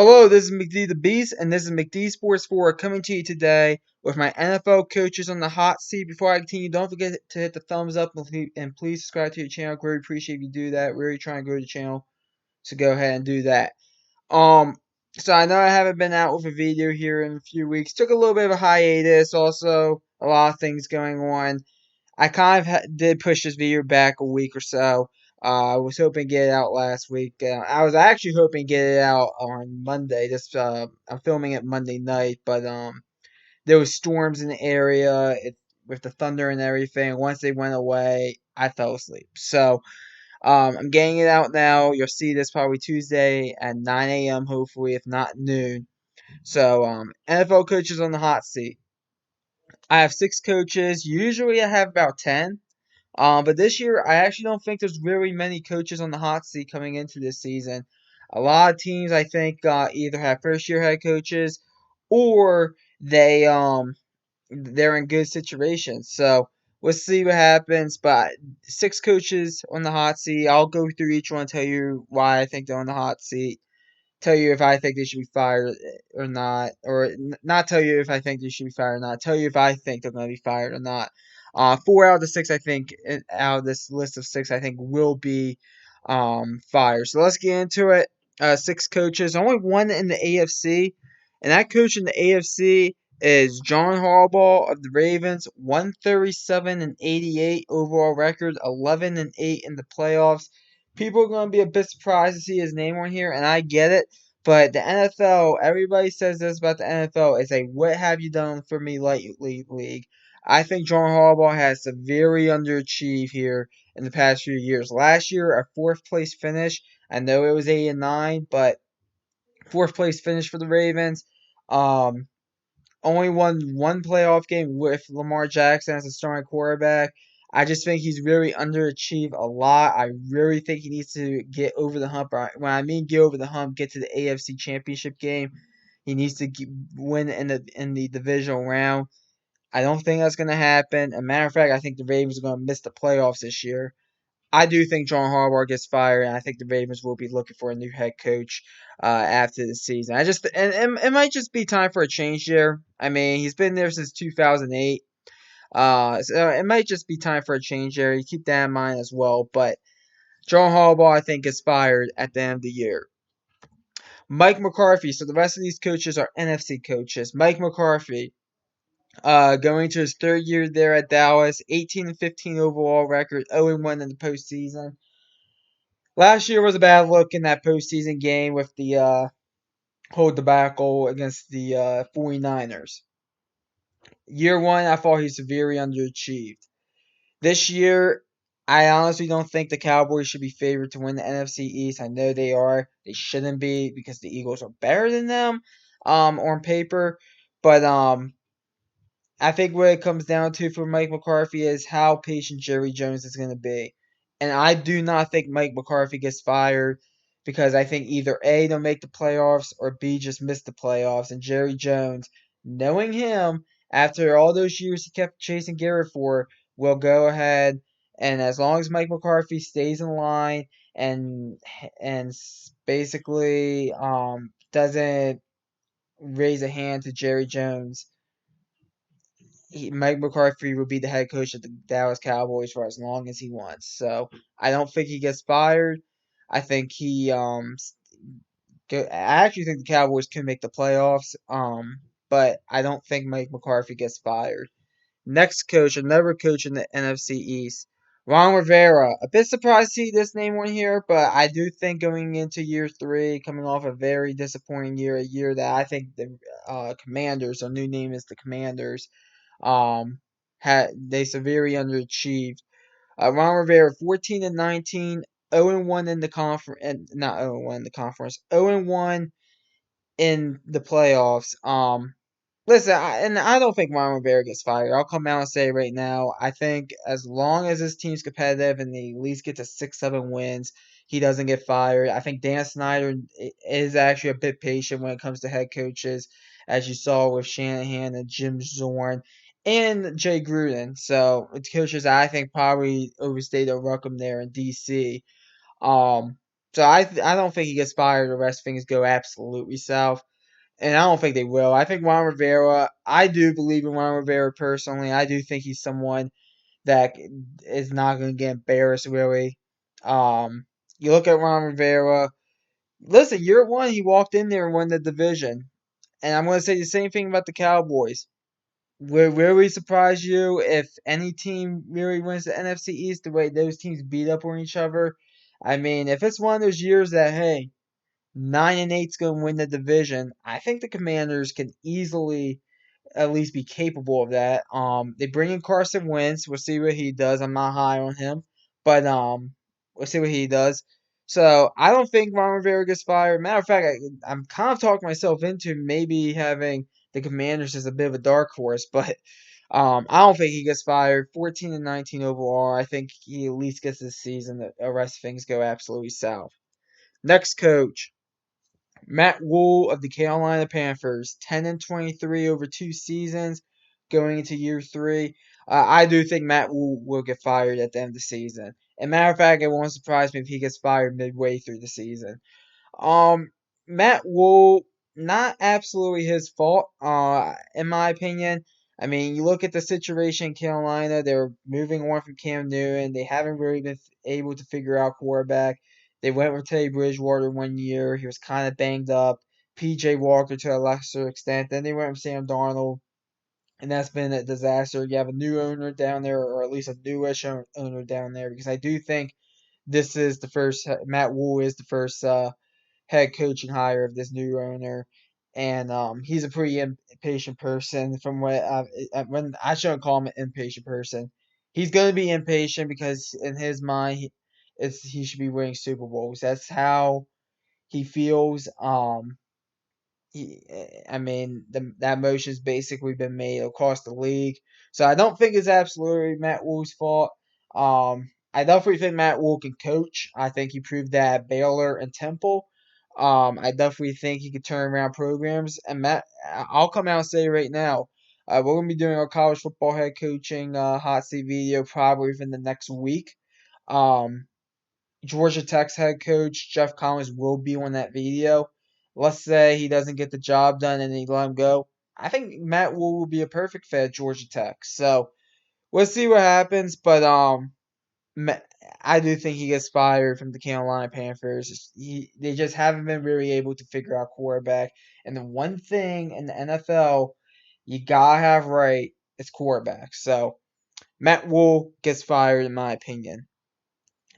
Hello, this is McD the Beast, and this is McD Sports 4 coming to you today with my NFL coaches on the hot seat. Before I continue, don't forget to hit the thumbs up and please subscribe to your channel. Really appreciate if you do that. Really trying to grow the channel, so go ahead and do that. Um, so I know I haven't been out with a video here in a few weeks. Took a little bit of a hiatus. Also, a lot of things going on. I kind of did push this video back a week or so. I was hoping to get it out last week. I was actually hoping to get it out on Monday. I'm filming it Monday night, but there was storms in the area with the thunder and everything. Once they went away, I fell asleep. So I'm getting it out now. You'll see this probably Tuesday at 9 a.m. Hopefully, if not noon. So NFL coaches on the hot seat. I have 6 coaches. Usually, I have about 10. But this year, I actually don't think there's very many coaches on the hot seat coming into this season. A lot of teams, I think, either have first-year head coaches or they're in good situations. So we'll see what happens. But 6 coaches on the hot seat. I'll go through each one, tell you why I think they're on the hot seat, tell you if I think they should be fired or not, or not tell you if I think they should be fired or not. Tell you if I think they're going to be fired or not. 4 out of the 6, I think, out of this list of 6, I think will be fired. So let's get into it. 6 coaches, only one in the AFC, and that coach in the AFC is John Harbaugh of the Ravens. 137-88 overall record, 11-8 in the playoffs. People are going to be a bit surprised to see his name on here, and I get it. But the NFL, everybody says this about the NFL. It's a what have you done for me lately league. I think John Harbaugh has severely underachieved here in the past few years. Last year, a fourth place finish. I know it was 8-9, but fourth place finish for the Ravens. Um, Only won one playoff game with Lamar Jackson as a starting quarterback. I just think he's really underachieved a lot. I really think he needs to get over the hump. When I mean get over the hump, get to the AFC Championship game. He needs to win in the divisional round. I don't think that's going to happen. As a matter of fact, I think the Ravens are going to miss the playoffs this year. I do think John Harbaugh gets fired, and I think the Ravens will be looking for a new head coach after the season. And it might just be time for a change here. I mean, he's been there since 2008, so it might just be time for a change here. You keep that in mind as well. But John Harbaugh, I think, gets fired at the end of the year. Mike McCarthy. So the rest of these coaches are NFC coaches. Mike McCarthy, going to his third year there at Dallas, 18-15 overall record, 0-1 in the postseason. Last year was a bad look in that postseason game with the whole debacle against the 49ers. Year one, I thought he severely underachieved. This year, I honestly don't think the Cowboys should be favored to win the NFC East. I know they are. They shouldn't be because the Eagles are better than them on paper. But I think what it comes down to for Mike McCarthy is how patient Jerry Jones is going to be. And I do not think Mike McCarthy gets fired because I think either A, don't make the playoffs, or B, just miss the playoffs. And Jerry Jones, knowing him, after all those years he kept chasing Garrett for, will go ahead. And as long as Mike McCarthy stays in line and basically doesn't raise a hand to Jerry Jones, Mike McCarthy will be the head coach of the Dallas Cowboys for as long as he wants. So I don't think he gets fired. I think I actually think the Cowboys can make the playoffs. But I don't think Mike McCarthy gets fired. Next coach, another coach in the NFC East, Juan Rivera. A bit surprised to see this name on here, but I do think going into year 3, coming off a very disappointing year, a year that I think the Commanders, their new name is the Commanders, um, they severely underachieved. Ron Rivera, 14-19, 0-1 in the conference, not 0-1 in the conference, 0-1 in the playoffs. Listen, I don't think Ron Rivera gets fired. I'll come out and say right now, I think as long as this team's competitive and they at least get to 6-7 wins, he doesn't get fired. I think Dan Snyder is actually a bit patient when it comes to head coaches, as you saw with Shanahan and Jim Zorn and Jay Gruden. So it's coaches I think probably overstayed their welcome there in DC. Um, So I don't think he gets fired. The rest of things go absolutely south. And I don't think they will. I think Juan Rivera, I do believe in Juan Rivera personally. I do think he's someone that is not going to get embarrassed, really. Um, you look at Juan Rivera. Listen, year one, he walked in there and won the division. And I'm going to say the same thing about the Cowboys. Would really surprise you if any team really wins the NFC East the way those teams beat up on each other. I mean, if it's one of those years that, hey, 9-8's going to win the division, I think the Commanders can easily at least be capable of that. They bring in Carson Wentz. We'll see what he does. I'm not high on him, but we'll see what he does. So I don't think Ron Rivera gets fired. Matter of fact, I'm kind of talking myself into maybe having the Commanders as a bit of a dark horse, but I don't think he gets fired. 14-19 overall. I think he at least gets this season. The rest of things go absolutely south. Next coach. Matt Rule of the Carolina Panthers, 10-23 over 2 seasons, going into year three. I do think Matt Rule will get fired at the end of the season. And matter of fact, it won't surprise me if he gets fired midway through the season. Um, Matt Wool, not absolutely his fault, in my opinion. I mean, you look at the situation in Carolina, they're moving on from Cam Newton. They haven't really been able to figure out quarterback. They went with Teddy Bridgewater 1 year. He was kind of banged up. PJ Walker to a lesser extent. Then they went with Sam Darnold, and that's been a disaster. You have a new owner down there, or at least a newish owner down there, because I do think this is the first, Matt Wool is the first head coaching hire of this new owner, and he's a pretty impatient person. From what when I shouldn't call him an impatient person, he's going to be impatient because in his mind, he should be winning Super Bowls. That's how he feels. I mean, that motion's basically been made across the league. So I don't think it's absolutely Matt Wool's fault. I definitely think Matt Wool can coach. I think he proved that at Baylor and Temple. I definitely think he could turn around programs. And I'll come out and say right now, we're gonna be doing our college football head coaching hot seat video probably within the next week. Um, Georgia Tech's head coach, Jeff Collins, will be on that video. Let's say he doesn't get the job done and they let him go. I think Matt Wool will be a perfect fit at Georgia Tech. So we'll see what happens. But I do think he gets fired from the Carolina Panthers. They just haven't been really able to figure out quarterback. And the one thing in the NFL you gotta have right is quarterback. So Matt Wool gets fired, in my opinion.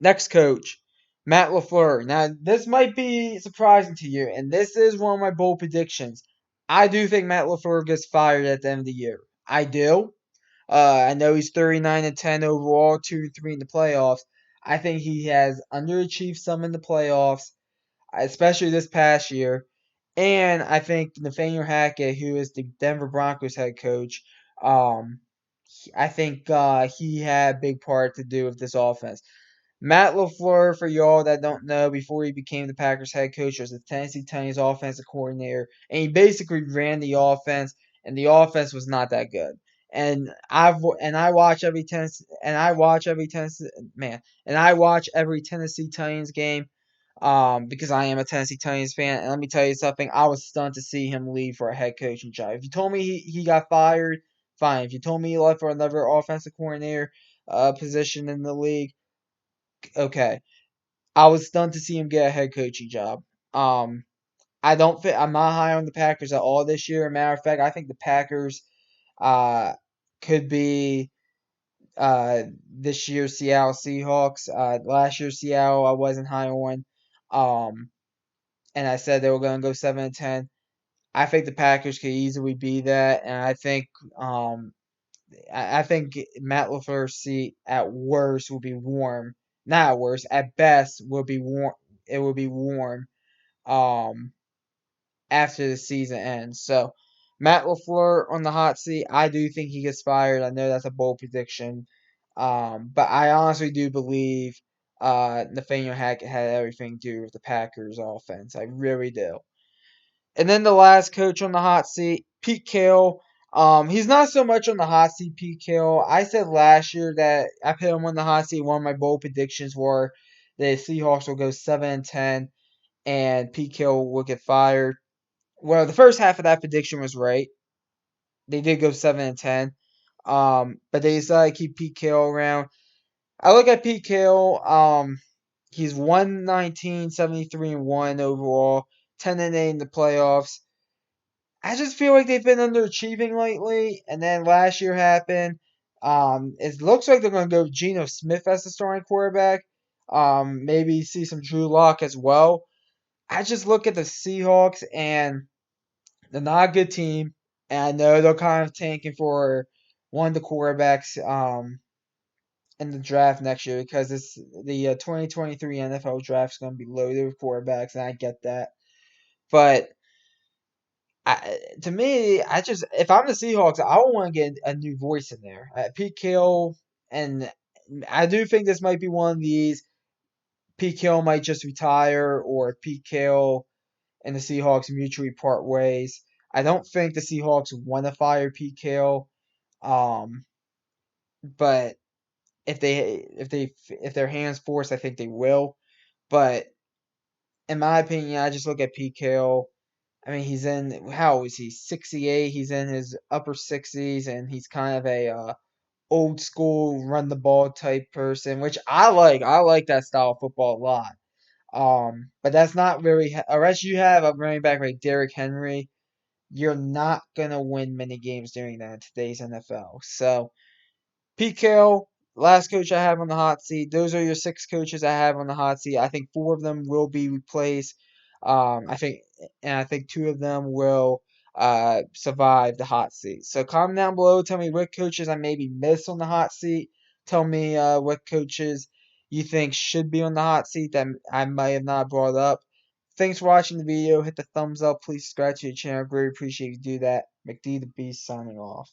Next coach, Matt LaFleur. Now, this might be surprising to you, and this is one of my bold predictions. I do think Matt LaFleur gets fired at the end of the year. I do. I know he's 39-10 overall, 2-3 in the playoffs. I think he has underachieved some in the playoffs, especially this past year. And I think Nathaniel Hackett, who is the Denver Broncos head coach, I think he had a big part to do with this offense. Matt LaFleur, for y'all that don't know, before he became the Packers head coach, was the Tennessee Titans offensive coordinator, and he basically ran the offense, and the offense was not that good. I watch every Tennessee Titans game, because I am a Tennessee Titans fan. And let me tell you something, I was stunned to see him leave for a head coaching job. If you told me he got fired, fine. If you told me he left for another offensive coordinator position in the league, okay. I was stunned to see him get a head coaching job. Um, I'm not high on the Packers at all this year. Matter of fact, I think the Packers uh could be this year's Seattle Seahawks. Last year Seattle I wasn't high on. Um, and I said they were going to go 7-10. I think the Packers could easily be that, and um I think Matt LaFleur's seat at worst will be warm. Not at worst, at best will be warm. It will be warm um after the season ends. So Matt LaFleur on the hot seat. I do think he gets fired. I know that's a bold prediction. But I honestly do believe Nathaniel Hackett had everything to do with the Packers offense. I really do. And then the last coach on the hot seat, Pete Carroll. He's not so much on the hot seat, Pete Carroll. I said last year that I put him on the hot seat. One of my bold predictions were the Seahawks will go 7-10, and Pete Carroll will get fired. Well, the first half of that prediction was right. They did go 7-10. But they decided to keep Pete Carroll around. I look at Pete Carroll. He's 119, 73-1 overall, 10-8 in the playoffs. I just feel like they've been underachieving lately. And then last year happened. It looks like they're going to go Geno Smith as the starting quarterback. Maybe see some Drew Lock as well. I just look at the Seahawks, and they're not a good team. And I know they're kind of tanking for one of the quarterbacks in the draft next year, because the 2023 NFL draft is going to be loaded with quarterbacks, and I get that. But to me, if I'm the Seahawks, I want to get a new voice in there. Pete Carroll, and I do think this might be one of these. Pete Carroll might just retire, or Pete Carroll and the Seahawks mutually part ways. I don't think the Seahawks want to fire Pete Carroll, um, but if their hands forced, I think they will. But in my opinion, I just look at Pete Carroll. I mean, he's in, how old is he? 68. He's in his upper 60s, and he's kind of a old school run the ball type person, which I like. I like that style of football a lot. But that's not very. Unless you have a running back like Derrick Henry, you're not gonna win many games during that in today's NFL. So Pete Carroll, last coach I have on the hot seat. Those are your six coaches I have on the hot seat. I think four of them will be replaced. I think two of them will survive the hot seat. So comment down below. Tell me what coaches I maybe missed on the hot seat. Tell me what coaches you think should be on the hot seat that I might have not brought up. Thanks for watching the video. Hit the thumbs up. Please subscribe to the channel. Greatly appreciate if you do that. McD the Beast signing off.